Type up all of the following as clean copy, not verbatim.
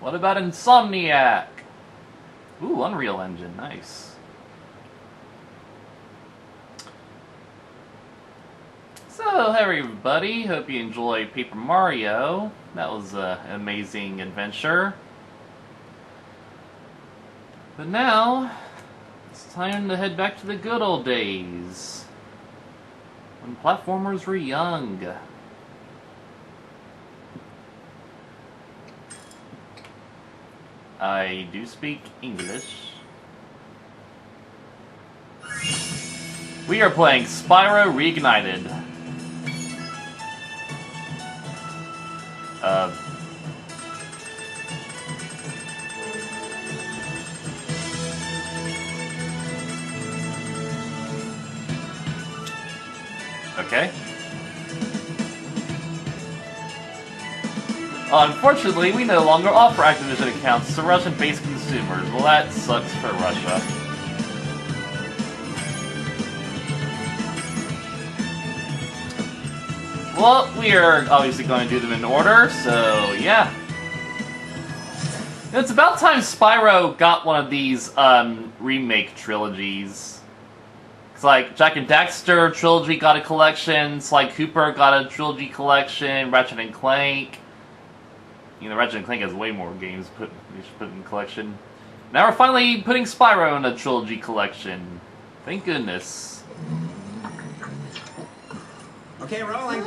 What about Insomniac? Ooh, Unreal Engine, nice. So, hey everybody, hope you enjoyed Paper Mario. That was an amazing adventure. But now, it's time to head back to the good old days, when platformers were young. I do speak English. We are playing Spyro Reignited. Okay. Unfortunately, we no longer offer Activision accounts to Russian-based consumers. Well, that sucks for Russia. Well, we are obviously going to do them in order, so yeah. It's about time Spyro got one of these remake trilogies. It's like Jak and Daxter trilogy got a collection, Sly Cooper got a trilogy collection, Ratchet and Clank. You know, Ratchet and Clank has way more games they should put in the collection. Now we're finally putting Spyro in a trilogy collection. Thank goodness. Okay, rolling.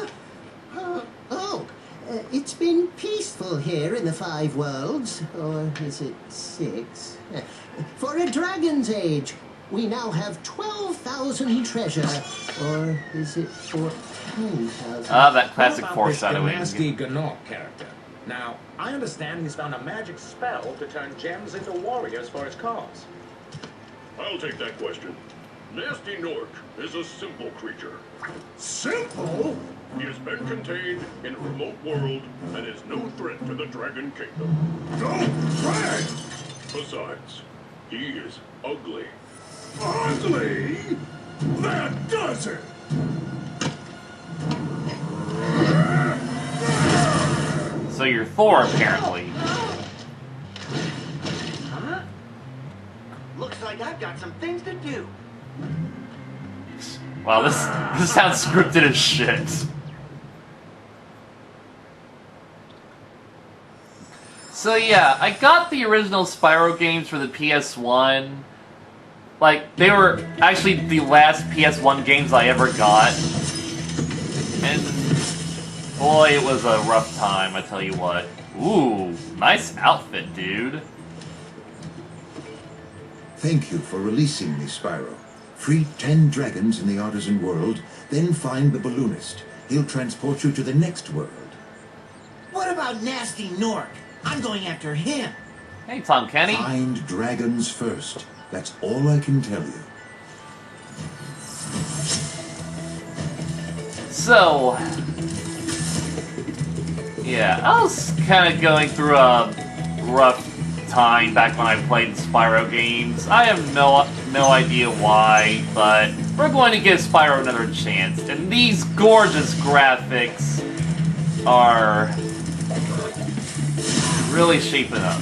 It's been peaceful here in the 5 worlds, or is it 6? For a dragon's age, we now have 12,000 treasure, or is it 14,000? Ah, that classic foreshadowing. Nasty Gnorc character. Now, I understand he's found a magic spell to turn gems into warriors for his cause. I'll take that question. Nasty Gnorc is a simple creature. Simple? He has been contained in a remote world and is no threat to the Dragon Kingdom. Don't brag! Besides, he is ugly. Ugly? That does it! So you're Thor, apparently. Huh? Looks like I've got some things to do. Wow, this sounds scripted as shit. So yeah, I got the original Spyro games for the PS1. Like, they were actually the last PS1 games I ever got. And boy, it was a rough time, I tell you what. Ooh, nice outfit, dude. Thank you for releasing me, Spyro. Free 10 dragons in the artisan world, then find the balloonist. He'll transport you to the next world. What about Nasty Gnorc? I'm going after him. Hey, Tom Kenny. Find dragons first. That's all I can tell you. So, yeah, I was kind of going through a rough time back when I played Spyro games. I have no idea why, but we're going to give Spyro another chance. And these gorgeous graphics are really shaping up.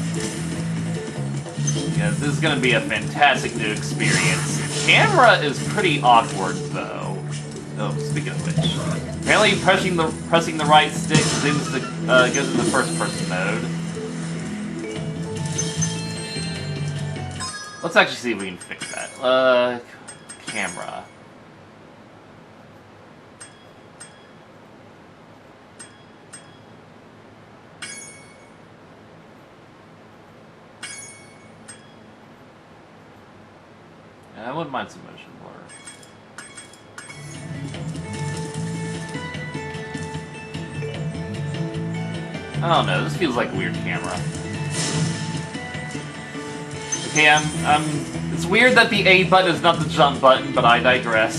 Yeah, this is going to be a fantastic new experience. The camera is pretty awkward, though. Oh, speaking of which, apparently pressing the right stick zooms goes into the first-person mode. Let's actually see if we can fix that. Camera. I wouldn't mind some motion blur. I don't know, this feels like a weird camera. Okay, it's weird that the A button is not the jump button, but I digress.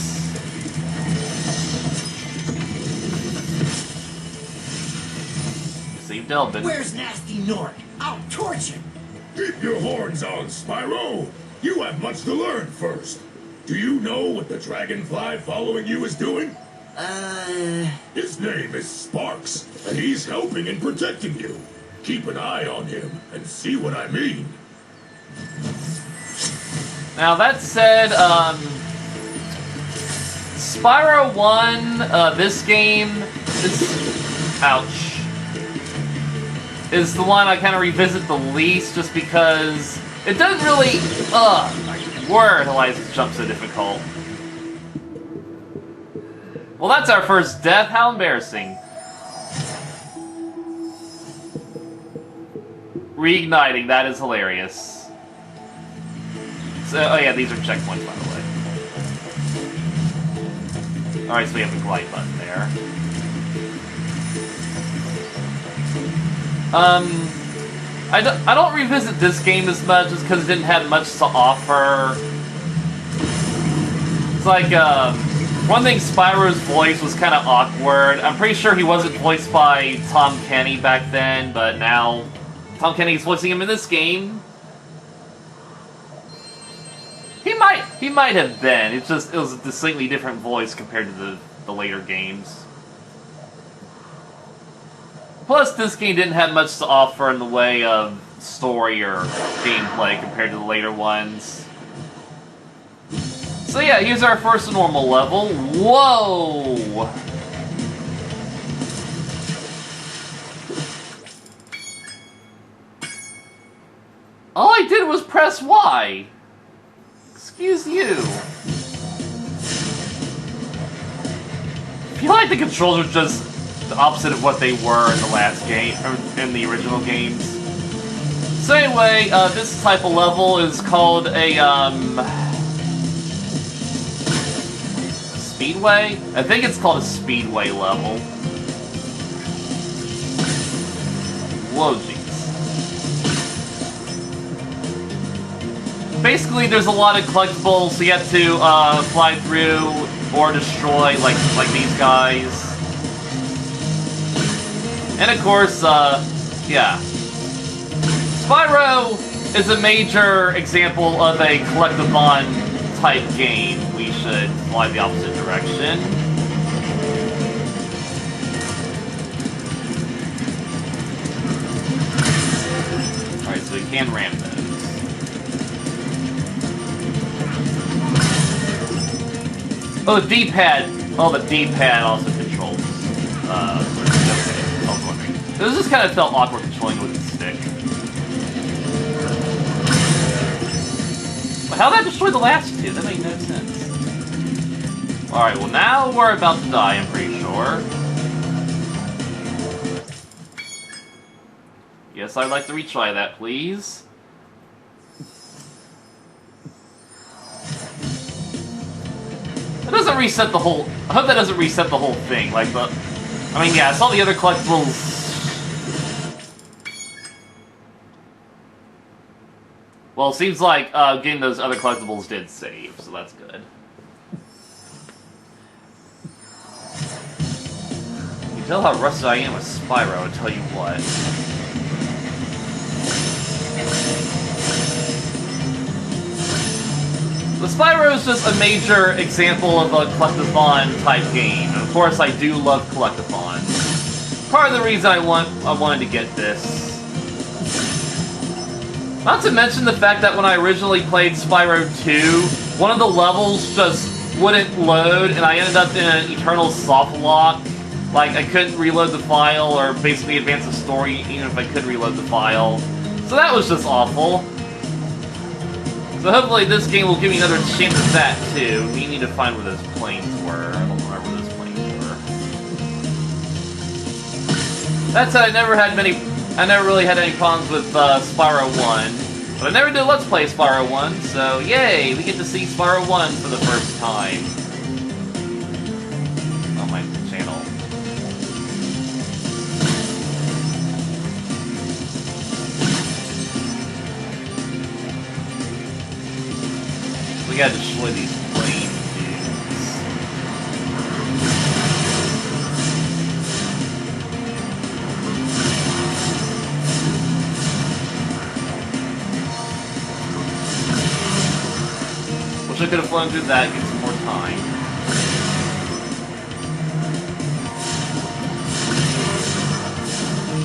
Save Delvin. Where's Nasty Gnorc? I'll torch him. Keep your horns on, Spyro! You have much to learn first. Do you know what the dragonfly following you is doing? Uh... His name is Sparks, and he's helping and protecting you. Keep an eye on him and see what I mean. Now, that said, Spyro 1, this game, ouch, is the one I kind of revisit the least, just because it doesn't really, my word, why is this jump so difficult? Well, that's our first death, how embarrassing. Reigniting, that is hilarious. So, oh yeah, these are checkpoints, by the way. Alright, so we have a glide button there. I don't revisit this game as much just because it didn't have much to offer. It's like, one thing, Spyro's voice was kind of awkward. I'm pretty sure he wasn't voiced by Tom Kenny back then, but now Tom Kenny's voicing him in this game. He might have been. It was a distinctly different voice compared to the later games. Plus, this game didn't have much to offer in the way of story or gameplay compared to the later ones. So yeah, here's our first normal level. Whoa! All I did was press Y. Excuse you. I feel like the controls are just the opposite of what they were in the last game, or in the original games. So anyway, this type of level is called a, Speedway? I think it's called a Speedway level. Whoa, jeez. Basically, there's a lot of collectibles, so you have to fly through or destroy, like these guys. And of course, yeah. Spyro is a major example of a collectathon type game. We should fly the opposite direction. Alright, so we can ram those. Oh, the D-pad! Oh, the D-pad also controls. Okay, I was wondering. This just kind of felt awkward controlling with the stick. But how did that destroy the last two? That made no sense. Alright, well now we're about to die, I'm pretty sure. Yes, I'd like to retry that, please. That doesn't reset the whole... I hope that doesn't reset the whole thing, like the... I mean, yeah, I saw the other collectibles... Well, it seems like getting those other collectibles did save, so that's good. You can tell how rusty I am with Spyro, I'll tell you what. The Spyro is just a major example of a collectathon type game. And of course, I do love collectathons. Part of the reason I wanted to get this. Not to mention the fact that when I originally played Spyro 2, one of the levels just wouldn't load, and I ended up in an eternal soft lock. Like, I couldn't reload the file, or basically advance the story, even if I could reload the file. So that was just awful. So hopefully this game will give me another chance at that, too. We need to find where those planes were. I don't remember where those planes were. That said, I never really had any problems with Spyro 1. But I never did Let's Play Spyro 1, so yay! We get to see Spyro 1 for the first time. On my channel. We gotta destroy these plane dudes. Wish I could have flown through that, get some more time.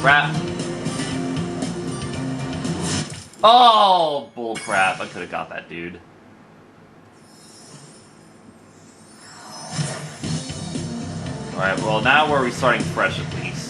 Crap. Oh, bullcrap. I could have got that dude. Alright, well now we're restarting fresh at least.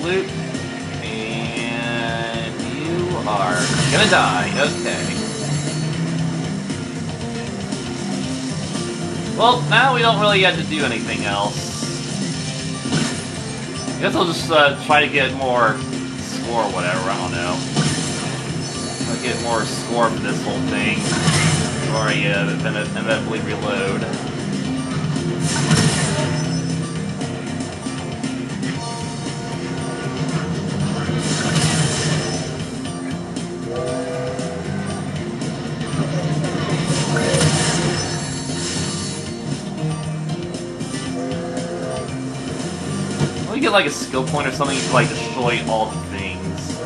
Loot, and you are gonna die. Okay. Well, now we don't really have to do anything else. I guess I'll just try to get more score or whatever. I don't know. I'll get more score for this whole thing before I inevitably reload. Get like a skill point or something, you can like destroy all the things.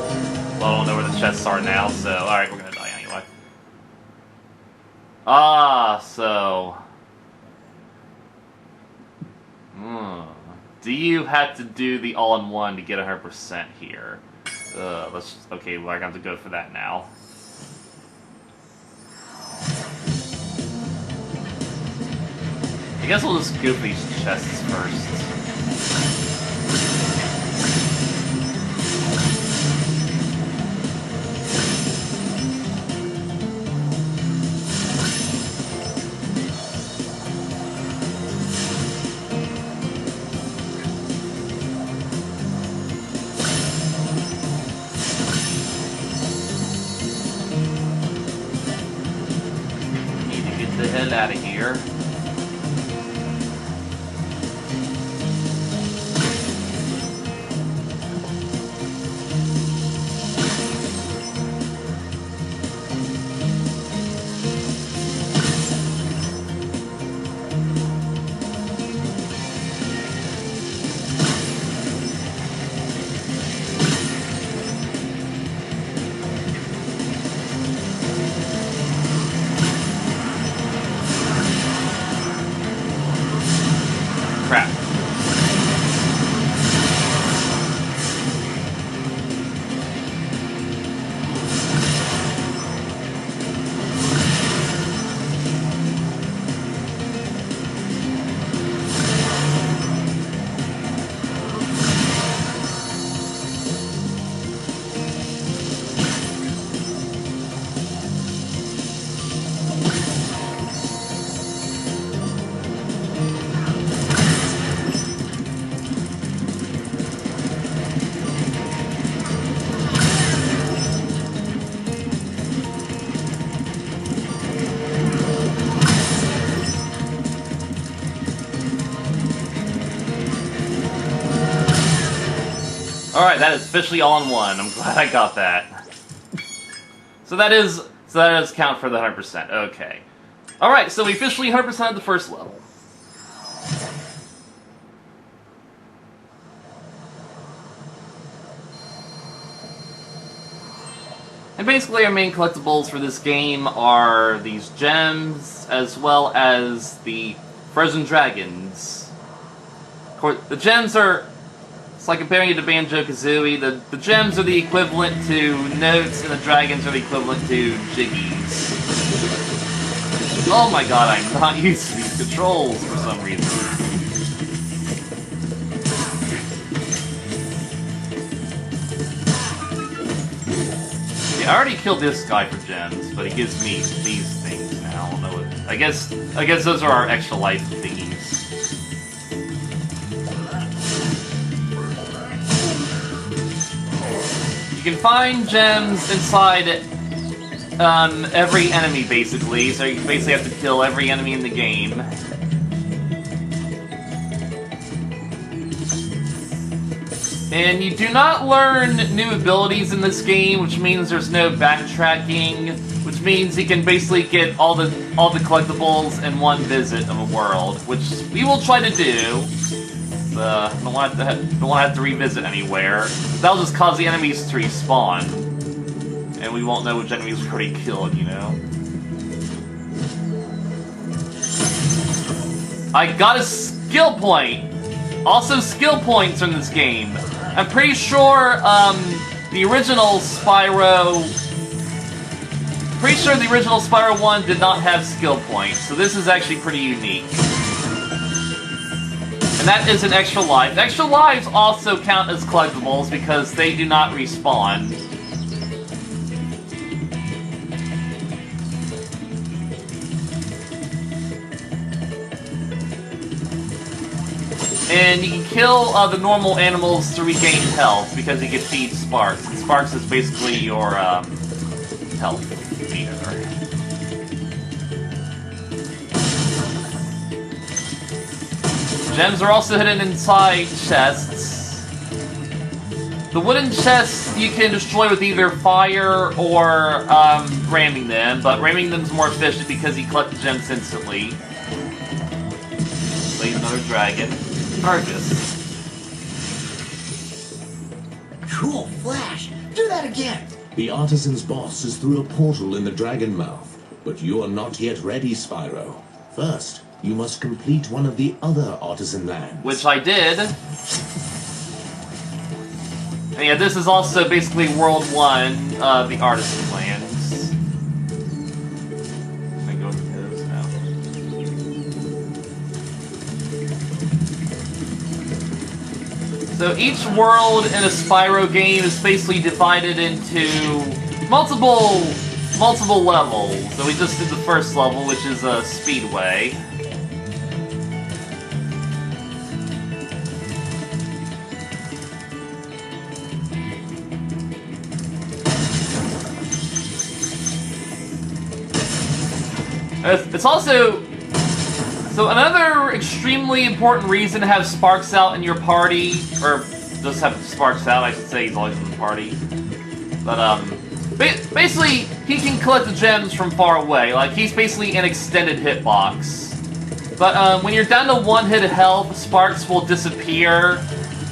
Well, I don't know where the chests are now, so alright, we're gonna die anyway. So... Do you have to do the all-in-one to get 100% here? Okay, well, I have to go for that now. I guess we'll just go for these chests first. Out of here. Alright, that is officially all in one. I'm glad I got that. So that does count for the 100%. Okay. Alright, so we officially 100%ed the first level. And basically our main collectibles for this game are these gems, as well as the frozen dragons. Of course, the gems are... It's like comparing it to Banjo-Kazooie. The gems are the equivalent to notes, and the dragons are the equivalent to jiggies. Oh my god, I'm not used to these controls for some reason. Yeah, I already killed this guy for gems, but he gives me these things now. I don't know what... I guess those are our extra life thingies. You can find gems inside every enemy, basically, so you basically have to kill every enemy in the game. And you do not learn new abilities in this game, which means there's no backtracking, which means you can basically get all the collectibles in one visit of a world, which we will try to do. Don't want to have to revisit anywhere. That'll just cause the enemies to respawn, and we won't know which enemies we already killed, you know. I got a skill point. Also, skill points in this game. I'm pretty sure the original Spyro. Pretty sure the original Spyro 1 did not have skill points, so this is actually pretty unique. And that is an extra life. Extra lives also count as collectibles because they do not respawn. And you can kill the normal animals to regain health because you can feed Sparks. And Sparks is basically your health meter. Gems are also hidden inside chests. The wooden chests you can destroy with either fire or ramming them, but ramming them is more efficient because you collect the gems instantly. Slay another dragon. Argus. Cool, Flash. Do that again. The artisan's boss is through a portal in the dragon mouth, but you are not yet ready, Spyro. First, you must complete one of the other artisan lands. Which I did. And yeah, this is also basically World 1, the artisan lands. I go to those now. So each world in a Spyro game is basically divided into multiple levels. So we just did the first level, which is a speedway. It's also... So another extremely important reason to have Sparks out in your party, or just have Sparks out, I should say, he's always in the party. But, basically, he can collect the gems from far away. Like, he's basically an extended hitbox. But, when you're down to 1 hit of health, Sparks will disappear,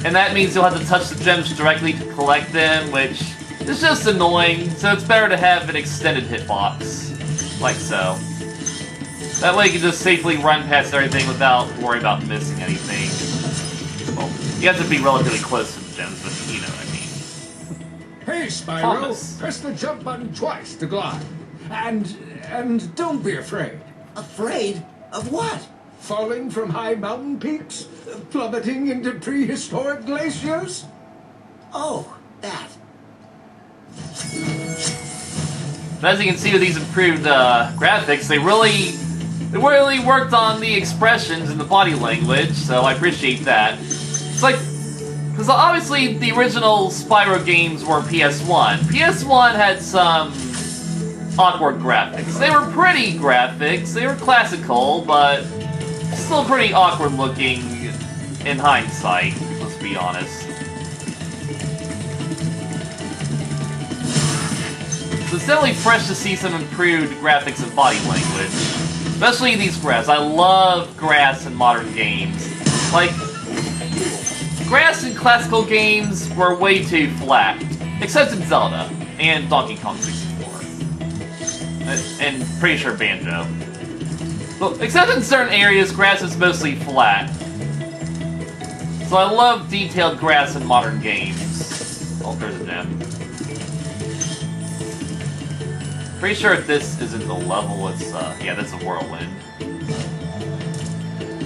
and that means you'll have to touch the gems directly to collect them, which is just annoying, so it's better to have an extended hitbox. Like so. That way you can just safely run past everything without worrying about missing anything. Well, you have to be relatively close to the gems, but you know what I mean. Hey, Spyro, Thomas. press the jump button twice to glide. And don't be afraid. Afraid of what? Falling from high mountain peaks? Plummeting into prehistoric glaciers? Oh, that. But as you can see with these improved graphics, they really worked on the expressions and the body language, so I appreciate that. It's like, because obviously the original Spyro games were PS1. PS1 had some awkward graphics. They were pretty graphics, they were classical, but still pretty awkward looking in hindsight, let's be honest. So it's definitely fresh to see some improved graphics and body language. Especially these grass. I love grass in modern games. Like, grass in classical games were way too flat. Except in Zelda and Donkey Kong 64. And pretty sure Banjo. Well, except in certain areas, grass is mostly flat. So I love detailed grass in modern games. Oh, there's a gem. Pretty sure this isn't the level, it's, yeah, that's a whirlwind.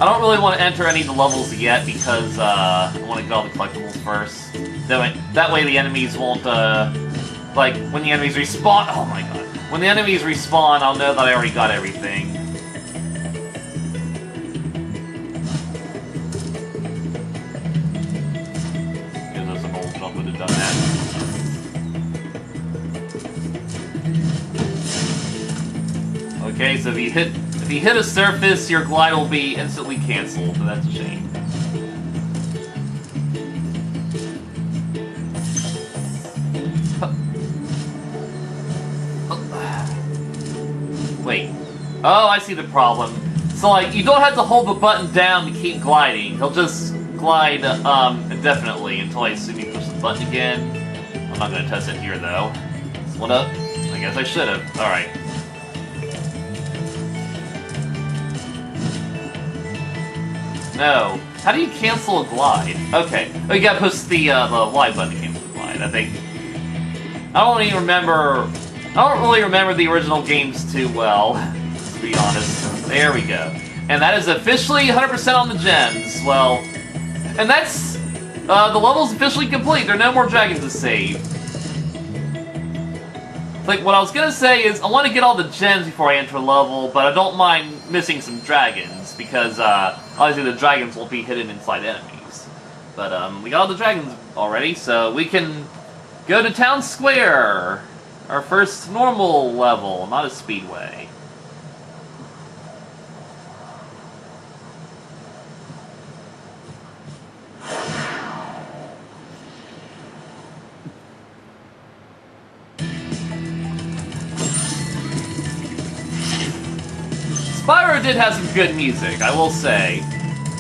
I don't really want to enter any of the levels yet because, I want to get all the collectibles first. That way the enemies won't, like, when the enemies respawn, oh my god. When the enemies respawn, I'll know that I already got everything. Yeah, there's an old jump would have done that. Okay, so if you hit a surface, your glide will be instantly canceled, so that's a shame. Wait. Oh, I see the problem. So, like, you don't have to hold the button down to keep gliding. He'll just glide, indefinitely until I assume you push the button again. I'm not gonna test it here, though. Split up? I guess I should've. Alright. No. How do you cancel a glide? Okay. Oh, you gotta push the Y button to cancel the glide, I think. I don't really remember the original games too well, to be honest. There we go. And that is officially 100% on the gems. Well, and that's, the level's officially complete. There are no more dragons to save. Like, what I was gonna say is, I want to get all the gems before I enter a level, but I don't mind missing some dragons, because, obviously the dragons won't be hidden inside enemies. But, we got all the dragons already, so we can go to Town Square! Our first normal level, not a speedway. Spyro did have some good music, I will say.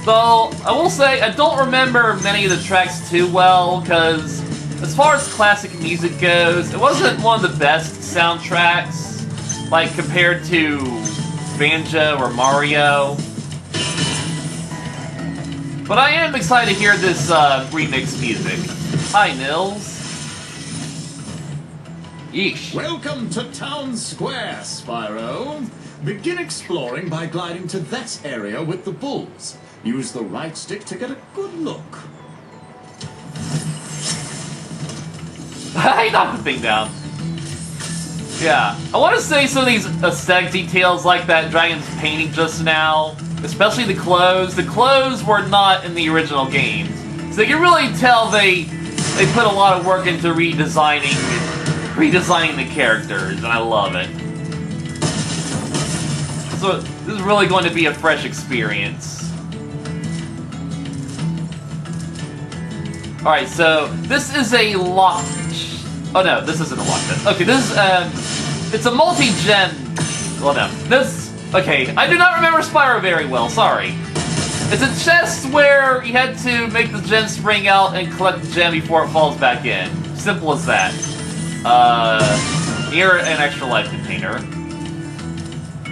Though, I will say, I don't remember many of the tracks too well, because as far as classic music goes, it wasn't one of the best soundtracks, like compared to Banjo or Mario. But I am excited to hear this remix music. Hi, Nils. Yeesh. Welcome to Town Square, Spyro. Begin exploring by gliding to that area with the bulls. Use the right stick to get a good look. I knocked the thing down. Yeah, I want to say some of these aesthetic details like that dragon's painting just now, especially the clothes. The clothes were not in the original games, so you can really tell they put a lot of work into redesigning the characters, and I love it. So this is really going to be a fresh experience. Alright, so this is a lock... Oh no, this isn't a lock chest. Okay, this is, it's a multi-gen... Well, no. This... Okay, I do not remember Spyro very well, sorry. It's a chest where you had to make the gem spring out and collect the gem before it falls back in. Simple as that. Near an extra life container.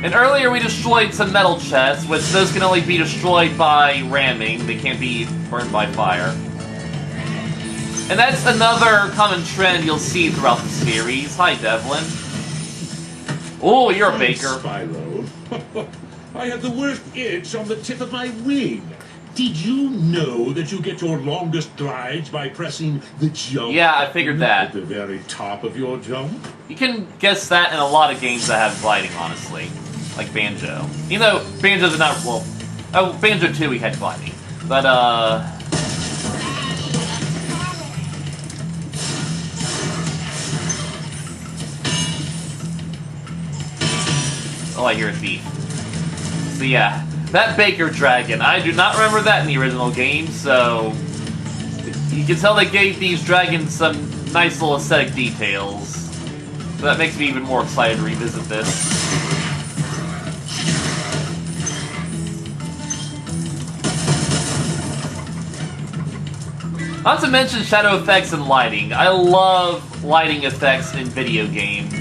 And earlier we destroyed some metal chests, which those can only be destroyed by ramming. They can't be burned by fire. And that's another common trend you'll see throughout the series. Hi, Devlin. Oh, you're a baker. Spyro. I have the worst itch on the tip of my wing. Did you know that you get your longest glides by pressing the jump? Yeah, I figured that. At the very top of your jump? You can guess that in a lot of games that have gliding, honestly. Like Banjo. You know, Banjo's not... Well... Oh, Banjo 2 we had gliding. But, Oh, I hear a thief. So yeah, that Baker Dragon, I do not remember that in the original game, so... You can tell they gave these dragons some nice little aesthetic details. So that makes me even more excited to revisit this. Not to mention shadow effects and lighting. I love lighting effects in video games.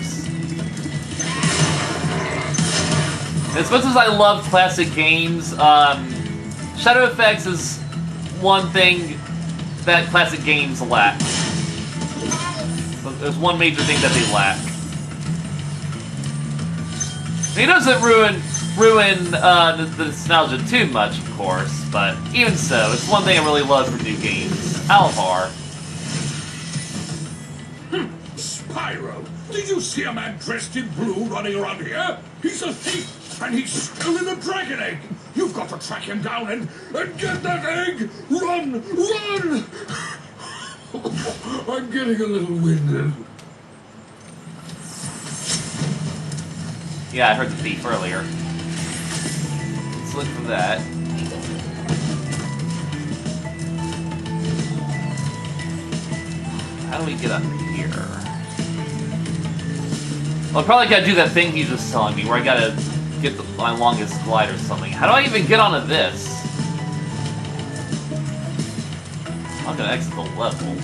As much as I love classic games, shadow effects is one thing that classic games lack. There's one major thing that they lack. It doesn't ruin the nostalgia too much, of course, but even so, it's one thing I really love for new games. Alvar. Spyro, did you see a man dressed in blue running around here? He's a thief, and he's stolen a dragon egg. You've got to track him down and get that egg. Run, run! I'm getting a little winded. Yeah, I heard the thief earlier. Let's look for that. How do we get up here? Well, I probably gotta do that thing he's just telling me, where I gotta get my longest glide or something. How do I even get onto this? I'm not gonna exit the level.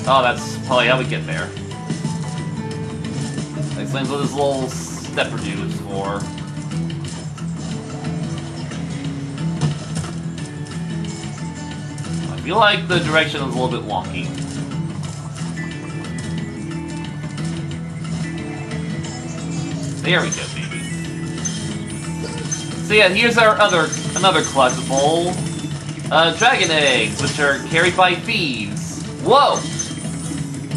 Oh, that's probably how we get there. That explains what this little stepper dude is for. I feel like the direction is a little bit wonky. There we go, baby. So yeah, here's our another collectible. Dragon eggs, which are carried by thieves. Whoa!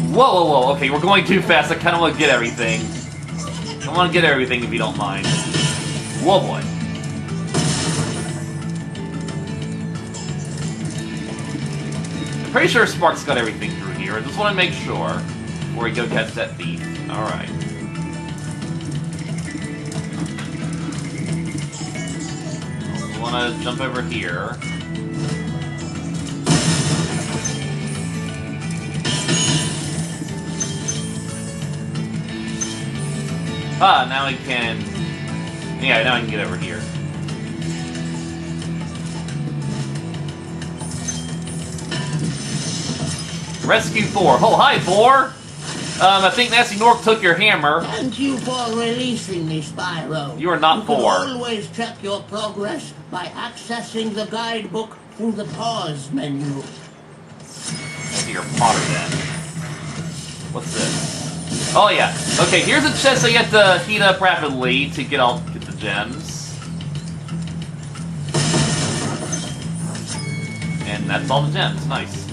Whoa, whoa, whoa, okay, we're going too fast. I kind of want to get everything. I want to get everything if you don't mind. Whoa, boy. I'm pretty sure Spark's got everything through here. I just want to make sure before we go catch that thief. Alright. I want to jump over here. Ah, now we can... Yeah, now I can get over here. Rescue 4. Oh, hi, 4! I think Nasty Nork took your hammer. Thank you for releasing me, Spyro. You are not You can 4. always check your progress by accessing the guidebook through the pause menu. You're a Potter then. What's this? Oh yeah. Okay, here's a chest that you have to heat up rapidly to get the gems. And that's all the gems. Nice.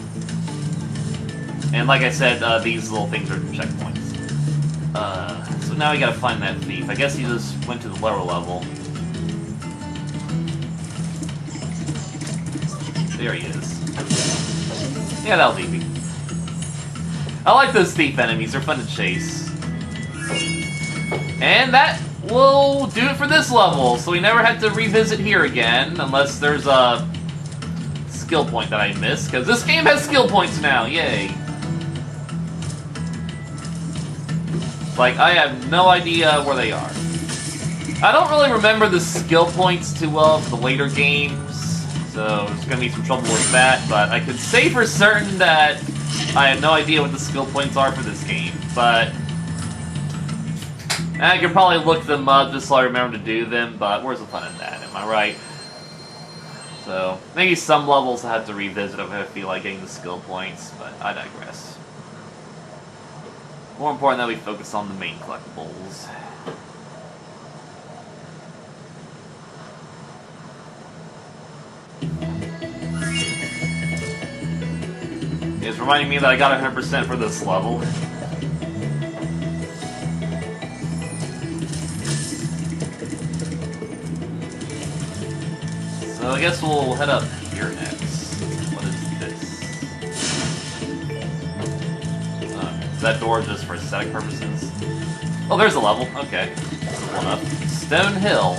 And like I said, these little things are checkpoints. So now we gotta find that thief. I guess he just went to the lower level. There he is. Yeah, that'll be me. I like those thief enemies, they're fun to chase. And that will do it for this level, so we never have to revisit here again, unless there's a skill point that I missed, because this game has skill points now, yay! Like, I have no idea where they are. I don't really remember the skill points too well for the later games, so there's gonna be some trouble with that, but I can say for certain that I have no idea what the skill points are for this game, but I can probably look them up just so I remember to do them, but where's the fun in that, am I right? So, maybe some levels I have to revisit if I feel like getting the skill points, but I digress. More important that we focus on the main collectibles. It's reminding me that I got 100% for this level. So I guess we'll head up here next. What is this? Is that door just for aesthetic purposes? Oh, there's a level. Okay. Simple enough. Stone Hill.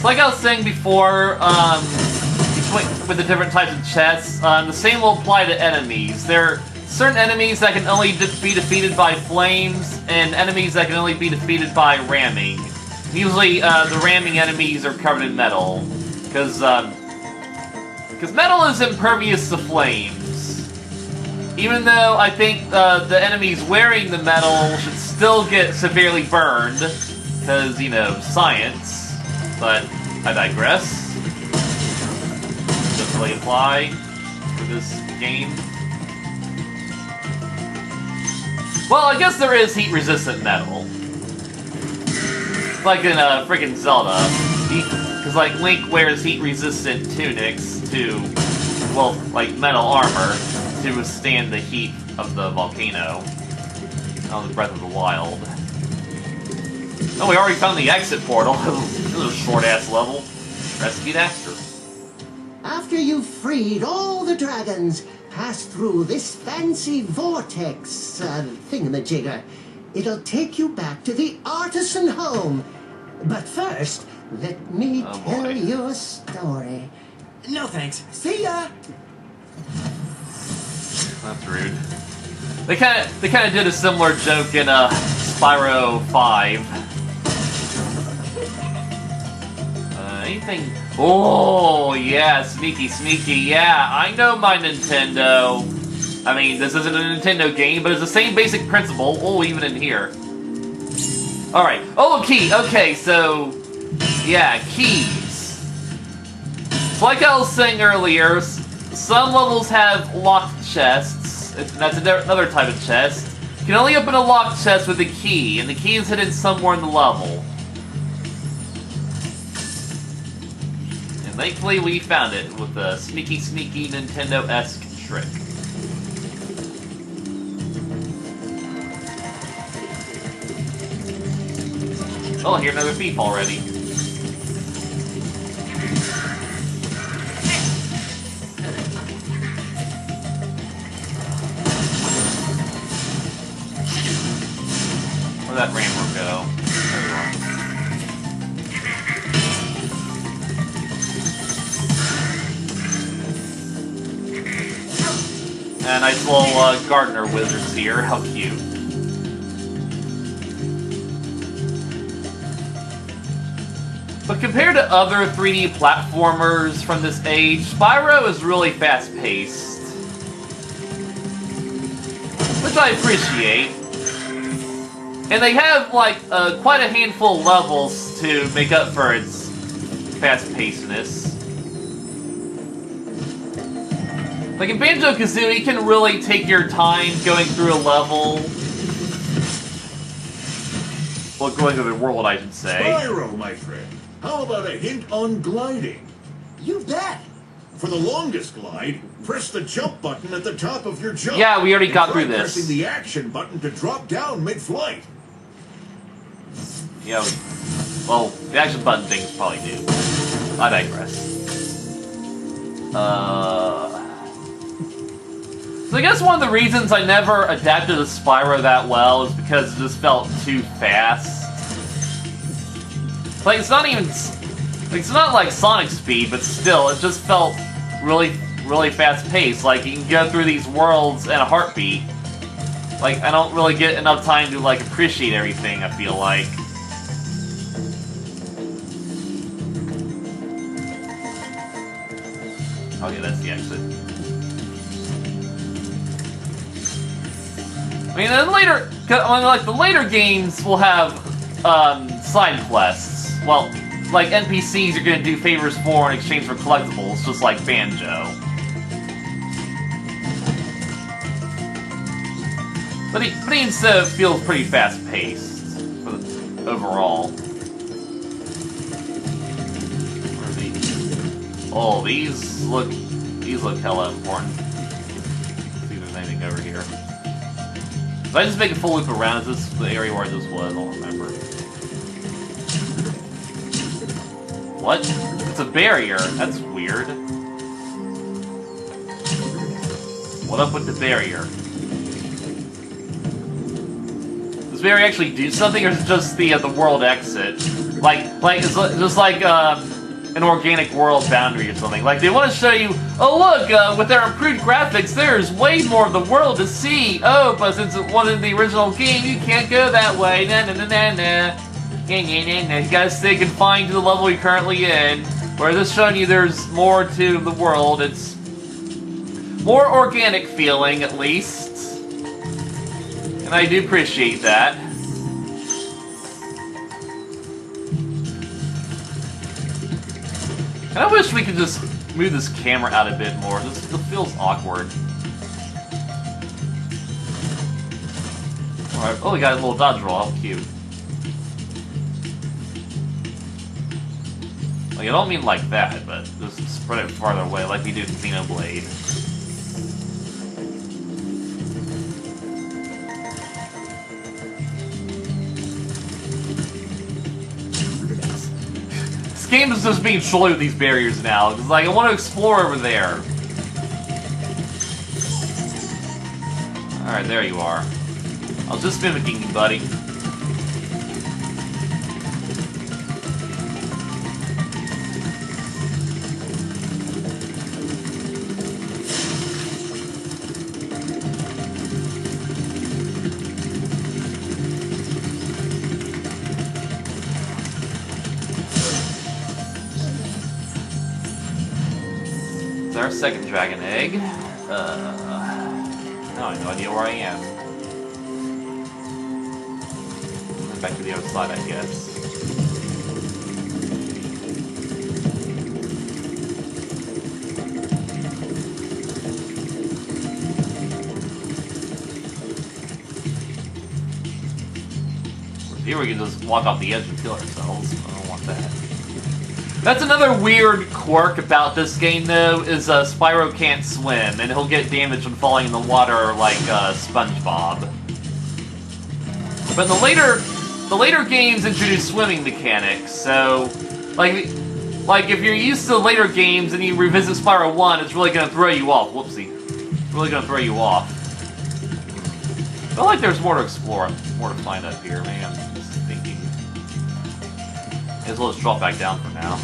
Like I was saying before, with the different types of chests, the same will apply to enemies. There are certain enemies that can only be defeated by flames, and enemies that can only be defeated by ramming. Usually, the ramming enemies are covered in metal. Because metal is impervious to flames. Even though I think the enemies wearing the metal should still get severely burned. Because, you know, science. But I digress. Doesn't really apply for this game. Well, I guess there is heat-resistant metal. Like in freaking Zelda. Because, like, Link wears heat-resistant tunics to, well, like, metal armor to withstand the heat of the volcano on the Breath of the Wild. Oh, we already found the exit portal. This is a short-ass level. Rescue Daxter. After you've freed all the dragons, pass through this fancy vortex thingamajigger. It'll take you back to the artisan home. But first, let me tell you a story. No thanks. See ya! That's rude. They kind of did a similar joke in Spyro 5. Anything? Oh yeah, sneaky, yeah. I know my Nintendo. I mean, this isn't a Nintendo game, but it's the same basic principle. Oh, even in here. All right. Oh, a key. Okay, so yeah, keys. So like I was saying earlier, some levels have locked chests. That's another type of chest. You can only open a locked chest with a key, and the key is hidden somewhere in the level. And thankfully we found it with a sneaky Nintendo-esque trick. Oh, I hear another thief already. Where'd that rammer go? There you are. And nice little gardener wizards here. How cute. But compared to other 3D platformers from this age, Spyro is really fast-paced. Which I appreciate. And they have, like, quite a handful of levels to make up for its fast-pacedness. Like in Banjo-Kazooie, you can really take your time going through a level. Well, going through the world, I should say. Spyro, my friend. How about a hint on gliding? You bet! For the longest glide, press the jump button at the top of your jump. Yeah, we already got try through this. Pressing the action button to drop down mid-flight. Yeah, well, the action button things probably do. I digress. So I guess one of the reasons I never adapted to Spyro that well is because it just felt too fast. Like, it's not even... It's not like Sonic speed, but still, it just felt really fast-paced. Like, you can go through these worlds in a heartbeat. Like, I don't really get enough time to, like, appreciate everything, I feel like. Okay, that's the exit. I mean, then later... like, the later games will have, side quests. Well, like, NPCs you're gonna do favors for in exchange for collectibles, just like Banjo. But he still feels pretty fast-paced overall. Oh, these look hella important. Let's see if there's anything over here. If I just make a full loop around, is this the area where this was? I don't remember. What? It's a barrier. That's weird. What up with the barrier? Does barrier actually do something, or is it just the world exit? Like it's just like an organic world boundary or something. Like, they want to show you, oh look, with their improved graphics, there's way more of the world to see. Oh, but since it wasn't the original game, you can't go that way. Nah, nah, nah, nah, nah. You gotta stay confined to the level you're currently in. Where this showing you there's more to the world. It's more organic feeling, at least. And I do appreciate that. And I wish we could just move this camera out a bit more. This feels awkward. Alright, oh, we got a little dodge roll. How cute. Like, I don't mean like that, but just spread it farther away like we do in Xenoblade. This game is just being trolly with these barriers now. It's like, I want to explore over there. Alright, there you are. I was just mimicking you, buddy. Our second dragon egg. Now I have no idea where I am. Back to the other side, I guess. Here we can just walk off the edge and kill ourselves. I don't want that. That's another weird quirk about this game, though, is Spyro can't swim, and he'll get damaged when falling in the water like SpongeBob. But the later games introduce swimming mechanics, so like if you're used to later games and you revisit Spyro 1, it's really gonna throw you off. Whoopsie. It's really gonna throw you off. I feel like there's more to explore, more to find up here, man. I'm just thinking. As well as drop back down for now.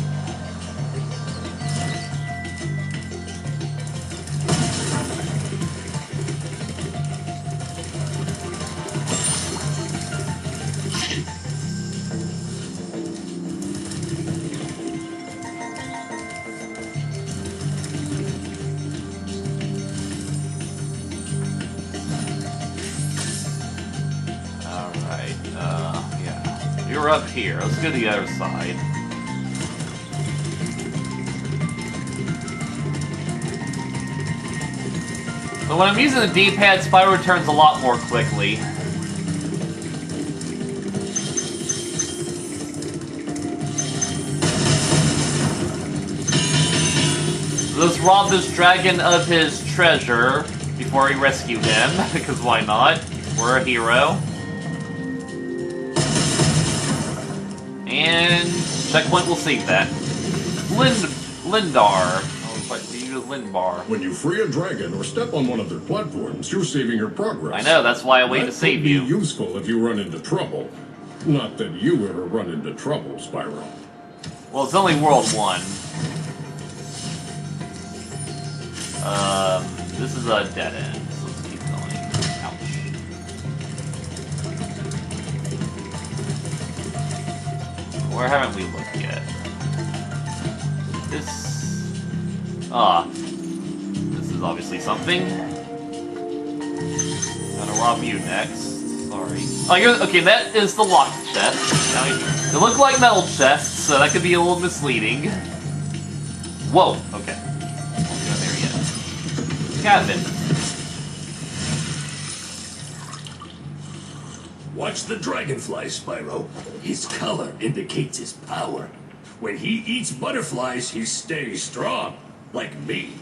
You're up here. Let's go to the other side. But when I'm using the D-pad, Spyro turns a lot more quickly. Let's rob this dragon of his treasure before we rescue him, because why not? We're a hero. And checkpoint will save that. Lindar. Oh, but you use Lindbar. When you free a dragon or step on one of their platforms, you're saving your progress. I know, that's why I wait to save you. That could be useful if you run into trouble. Not that you ever run into trouble, Spyro. Well, it's only World 1. This is a dead end, so let's keep going. Ouch. Where haven't we looked yet? This is obviously something. I'm gonna rob you next. Sorry. Oh, okay, that is the locked chest. Now, they look like metal chests, so that could be a little misleading. Whoa, okay. Won't go there yet. Cabin. Watch the dragonfly, Spyro. His color indicates his power. When he eats butterflies, he stays strong. Like me.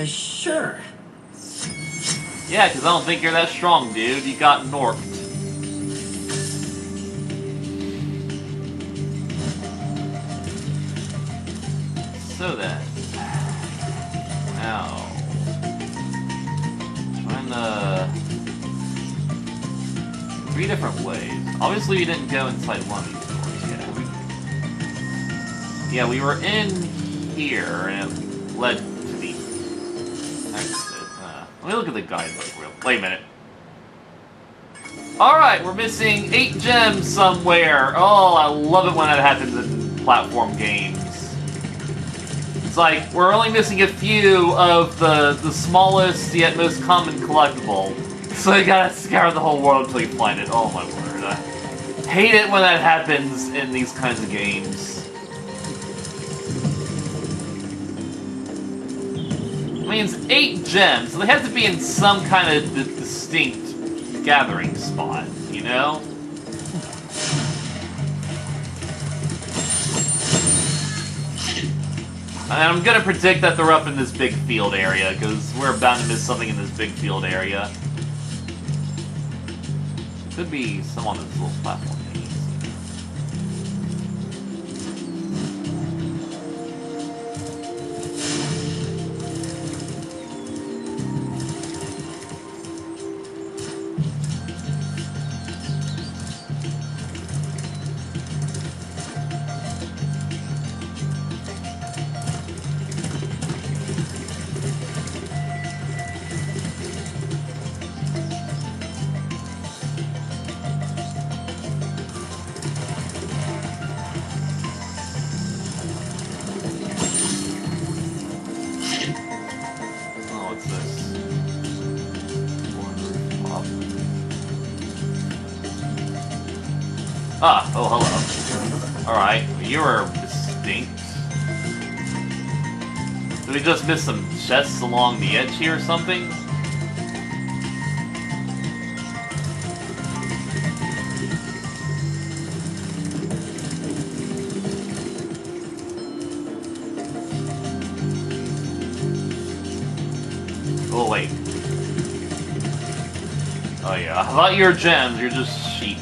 Sure. Yeah, because I don't think you're that strong, dude. You got norked. So then. Now. Trying to... 3 different ways. Obviously, we didn't go inside one of these doors yet. Yeah, we were in here, and it led to the exit. Let me look at the guidebook real. Wait a minute. Alright, we're missing 8 gems somewhere. Oh, I love it when that happens in platform games. It's like, we're only missing a few of the smallest yet most common collectible. So you gotta scour the whole world until you find it. Oh my word. I hate it when that happens in these kinds of games. I mean, it's 8 gems, so they have to be in some kind of distinct gathering spot, you know? And I'm gonna predict that they're up in this big field area, because we're bound to miss something in this big field area. Could be some on this little platform. Ah, oh, hello. Alright, you are distinct. Did we just miss some chests along the edge here or something? Oh, wait. Oh, yeah. I thought you were gems, you're just sheep.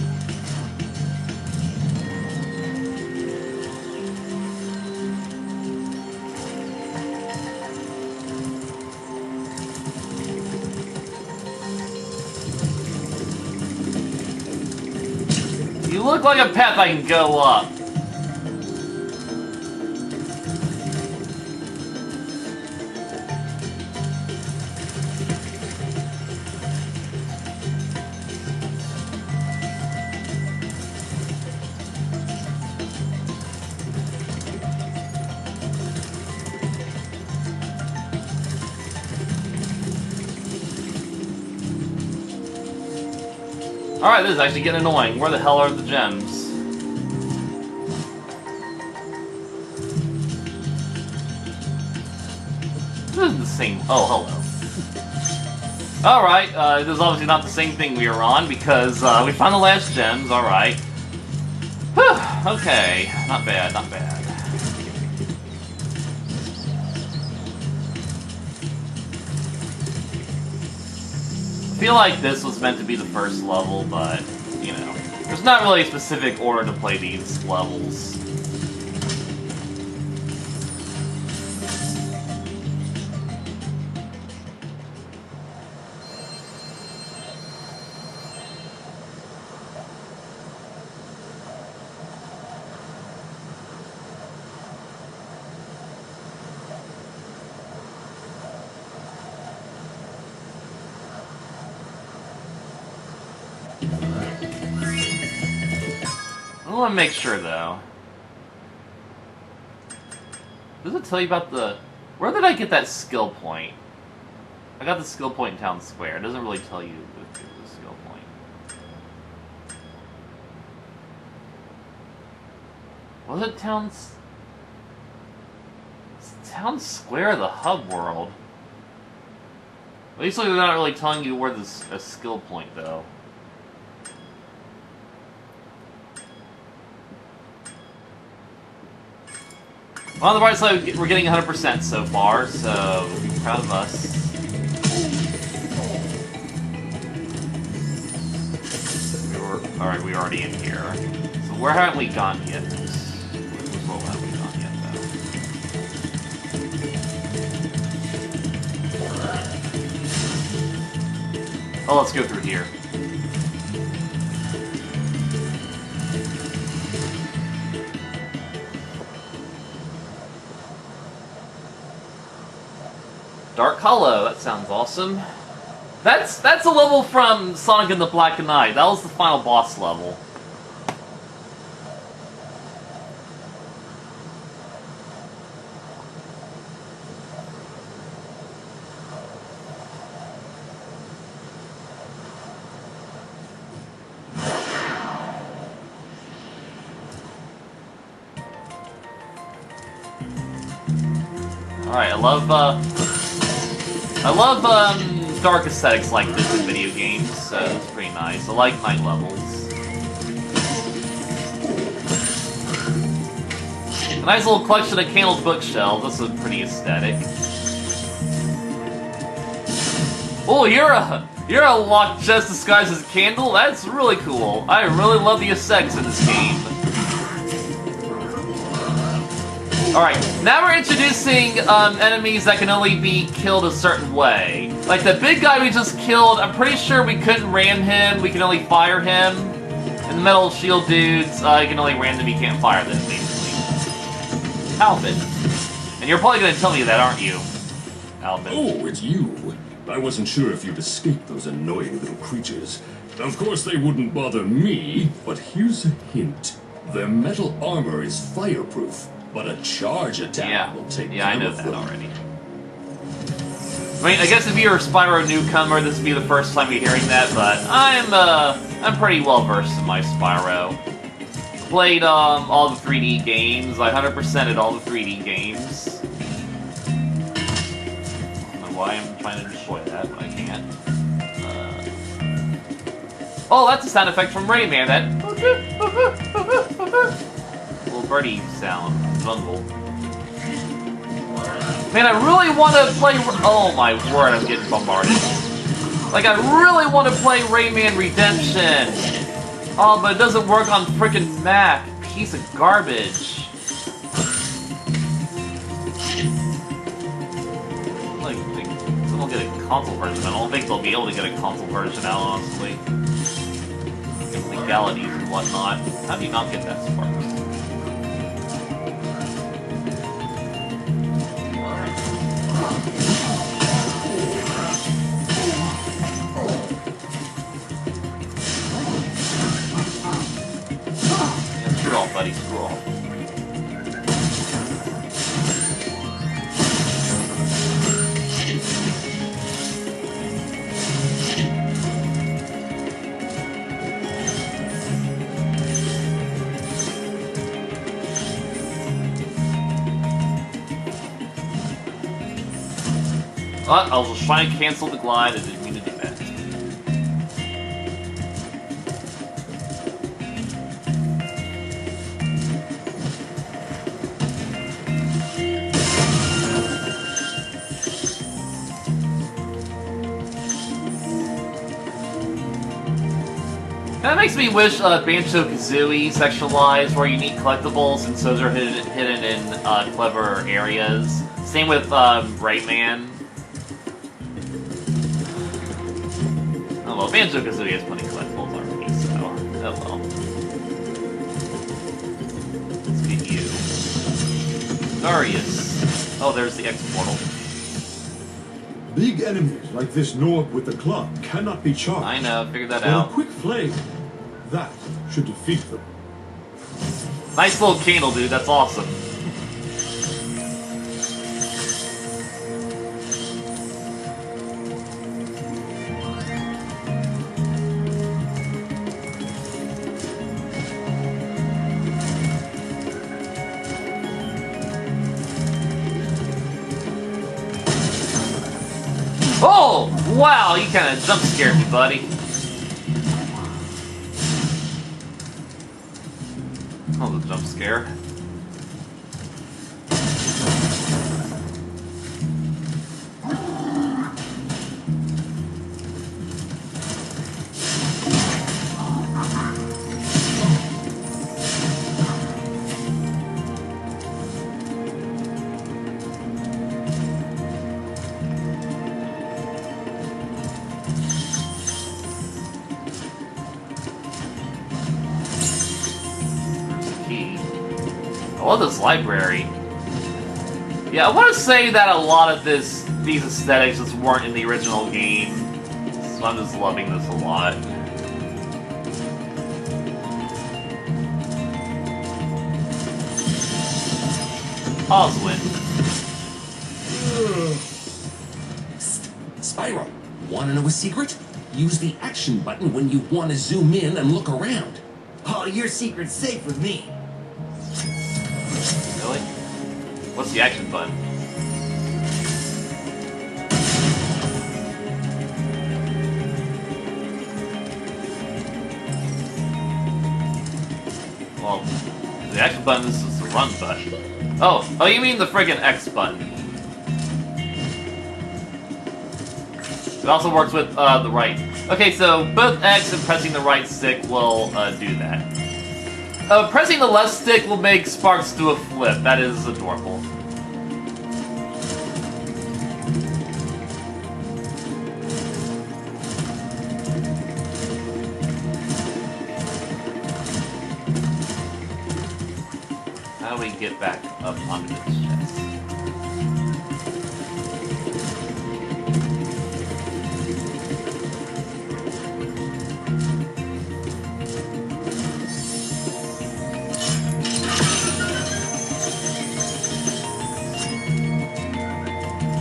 You look like a path I can go up. Alright, this is actually getting annoying. Where the hell are the gems? This is the same. Oh, hello. Alright, this is obviously not the same thing we were on because we found the last gems. Alright. Whew, okay. Not bad, not bad. I feel like this was meant to be the first level, but, you know, there's not really a specific order to play these levels. I want to make sure, though. Does it tell you about the... Where did I get that skill point? I got the skill point in Town Square. It doesn't really tell you the skill point. Was it Town Square, the hub world? At least they're not really telling you where there's a skill point, though. On the bright side, we're getting 100% so far, so be proud of us. Alright, we're already in here. So where haven't we gone yet? Which world haven't we gone yet, though? Oh, let's go through here. Dark Hollow, that sounds awesome. That's a level from Sonic and the Black Knight. That was the final boss level. Alright, I love dark aesthetics like this in video games, so it's pretty nice. I like night levels. A nice little collection of candled bookshelves. This is pretty aesthetic. Oh, you're a locked chest disguised as a candle? That's really cool. I really love the aesthetics in this game. Alright, now we're introducing enemies that can only be killed a certain way. Like the big guy we just killed, I'm pretty sure we couldn't ram him, we can only fire him. And the metal shield dudes, you can only ram them, you can't fire them, basically. Alvin. And you're probably gonna tell me that, aren't you, Alvin? Oh, it's you. I wasn't sure if you'd escaped those annoying little creatures. Of course they wouldn't bother me, but here's a hint. Their metal armor is fireproof. But a charge attack will take care of them. Yeah, I know that already. I mean, I guess if you're a Spyro newcomer, this would be the first time you're hearing that, but I'm pretty well versed in my Spyro. Played all the 3D games. I 100%ed all the 3D games. I don't know why I'm trying to destroy that, but I can't. Oh, that's a sound effect from Rayman. That little birdie sound. Bungle. Man, I really want to play... Oh my word, I'm getting bombarded. Like, I really want to play Rayman Redemption. Oh, but it doesn't work on frickin' Mac. Piece of garbage. Like, someone get a console version. I don't think they'll be able to get a console version out, honestly. Legalities and whatnot. How do you not get that far? Screw off, buddy, screw off. I was just trying to cancel the glide, I didn't mean to do that. That makes me wish Banjo-Kazooie sexualized, where you need collectibles and so they're hidden in clever areas. Same with Rayman. Oh well, Banjo-Kazooie has plenty of collectibles already, so oh well. Let's get you. Darius. Oh, there's the X-Portal. Big enemies like this Norb with the club cannot be charged. I know, figured that But out. a quick flame, that should defeat them. Nice little candle, dude, that's awesome. Oh! Wow, you kinda jump scared me, buddy. That was a jump scare. I love this library. Yeah, I want to say that a lot of these aesthetics just weren't in the original game. I'm just loving this a lot. Oswin. Spyro, wanna know a secret? Use the action button when you want to zoom in and look around. Oh, your secret's safe with me. Really? What's the action button? Well, the action button is the run button. Oh, you mean the friggin' X button. It also works with the right. Okay, so both X and pressing the right stick will do that. Pressing the left stick will make Sparks do a flip. That is adorable. How do we get back up onto this chest?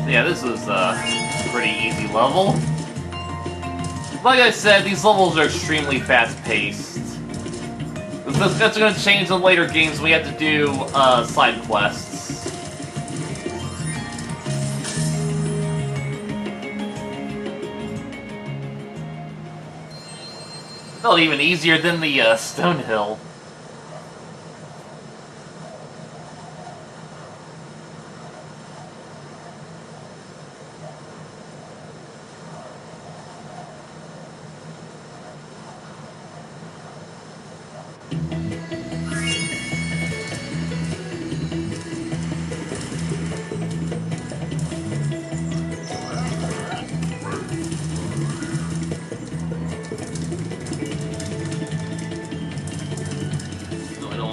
Yeah, this was a pretty easy level. Like I said, these levels are extremely fast-paced. That's going to change in later games when we have to do side quests. Felt even easier than the Stonehill.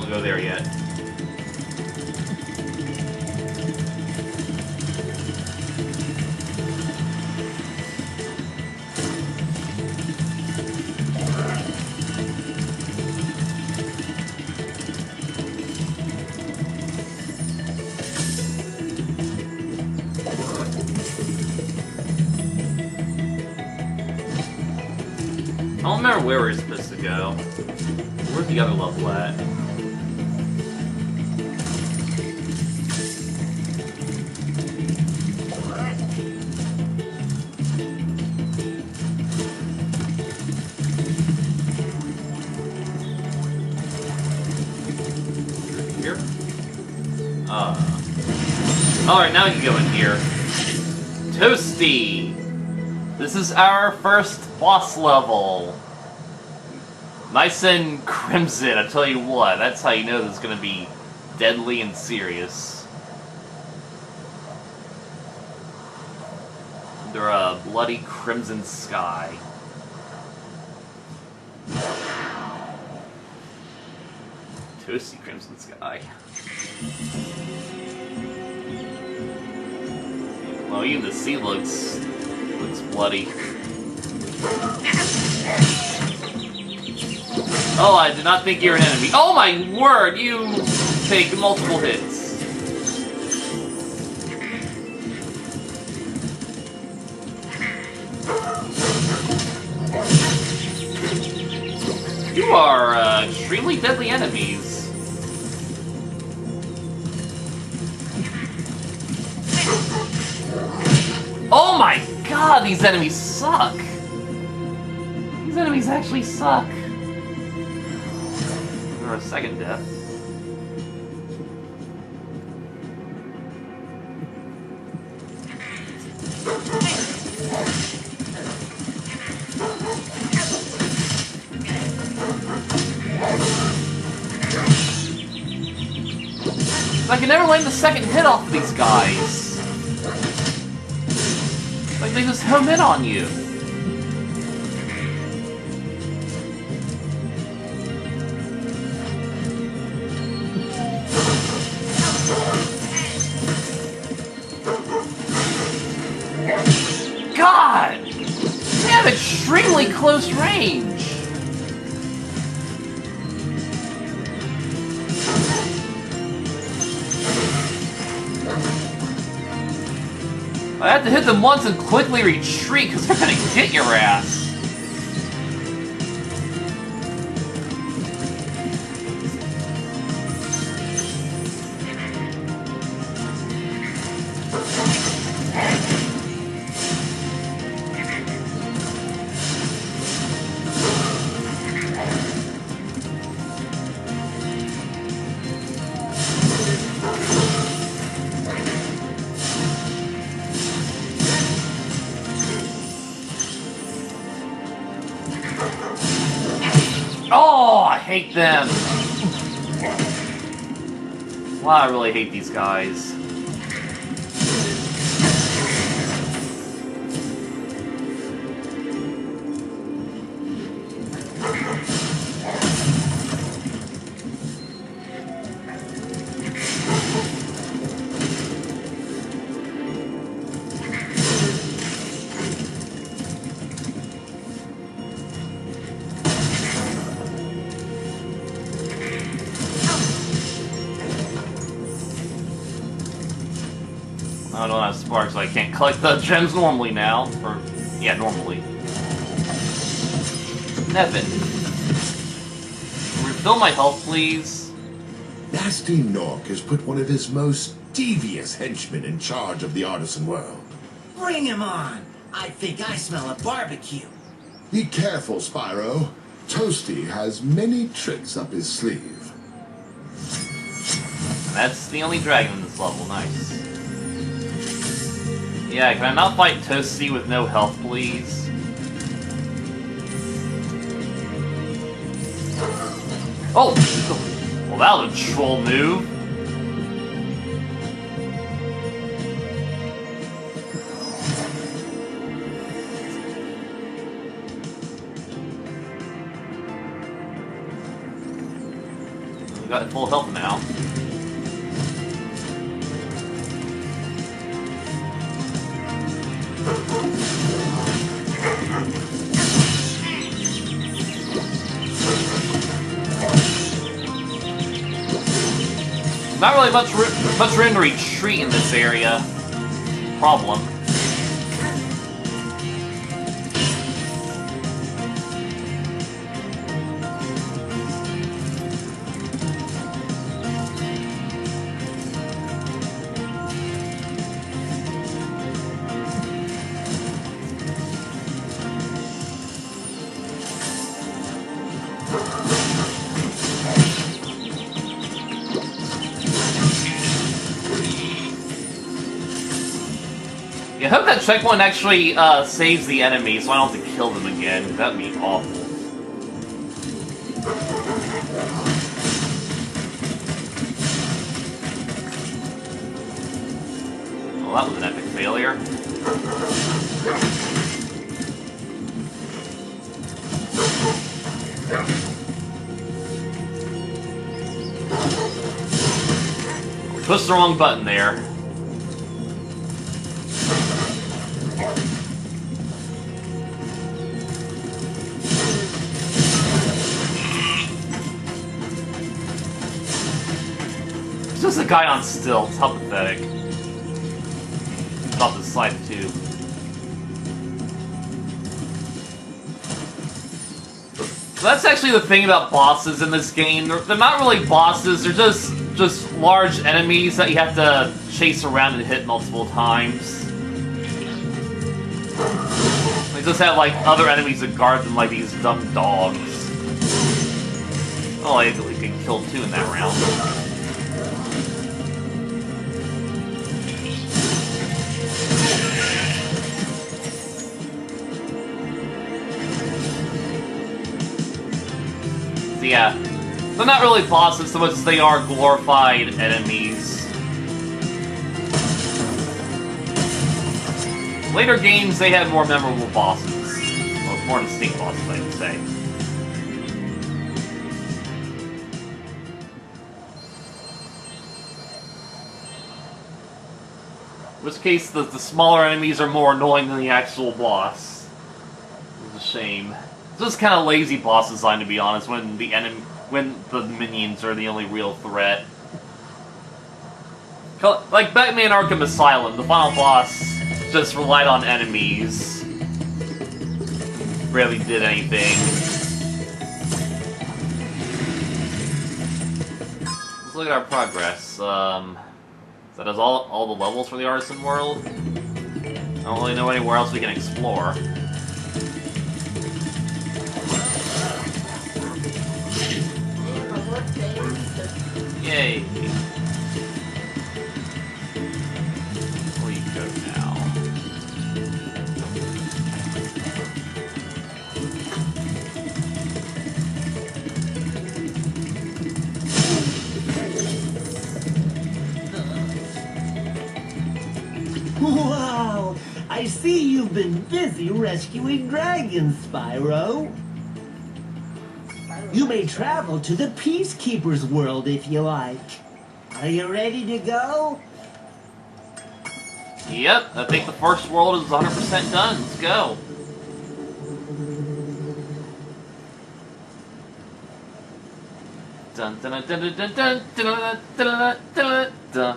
Go there yet. I don't remember where we're supposed to go. Where's the other level at? Here? Alright, now we can go in here. Toasty! This is our first boss level. Nice and crimson, I tell you what. That's how you know this is gonna be deadly and serious. Under a bloody crimson sky. Toasty crimson sky. Well, even the sea looks bloody. Oh, I did not think you were an enemy. Oh my word, you take multiple hits. You are extremely deadly enemies. Oh my god, these enemies suck! These enemies actually suck. Or a second death. I can never land the second hit off of these guys. Like they just home in on you. God! They have close range. I have to hit them once and quickly retreat because they're gonna get your ass. Oh, I hate them! Wow, I really hate these guys. I don't have sparks, so I can't collect the gems normally now. Or, yeah, normally. Nevin. Refill my health, please. Nasty Nork has put one of his most devious henchmen in charge of the artisan world. Bring him on. I think I smell a barbecue. Be careful, Spyro. Toasty has many tricks up his sleeve. And that's the only dragon in this level, nice. Yeah, can I not fight Toasty with no health, please? Oh! Well, that was a troll move. We got full health now. Not really much room to retreat in this area. Problem. Yeah, I hope that checkpoint actually saves the enemy so I don't have to kill them again, because that'd be awful. Well, that was an epic failure. Pushed the wrong button there. It's just a guy on stilts. How pathetic. About the slide too. That's actually the thing about bosses in this game. They're not really bosses. They're just large enemies that you have to chase around and hit multiple times. They just have like other enemies that guard them, like these dumb dogs. Oh, I think we can kill two in that round. So yeah, they're not really bosses so much as they are glorified enemies. Later games, they had more memorable bosses. Or more distinct bosses, I would say. In which case, the smaller enemies are more annoying than the actual boss. Just shame. It's just kind of lazy boss design, to be honest, when the minions are the only real threat. Like Batman Arkham Asylum, the final boss just relied on enemies. Rarely did anything. Let's look at our progress. So that is all the levels for the Artisan World. I don't really know anywhere else we can explore. Yay! Where you go now? Wow! I see you've been busy rescuing dragons, Spyro. You may travel to the Peacekeeper's world if you like. Are you ready to go? Yep, I think the first world is 100% done. Let's go. Dun dun dun dun dun dun dun dun dun dun dun.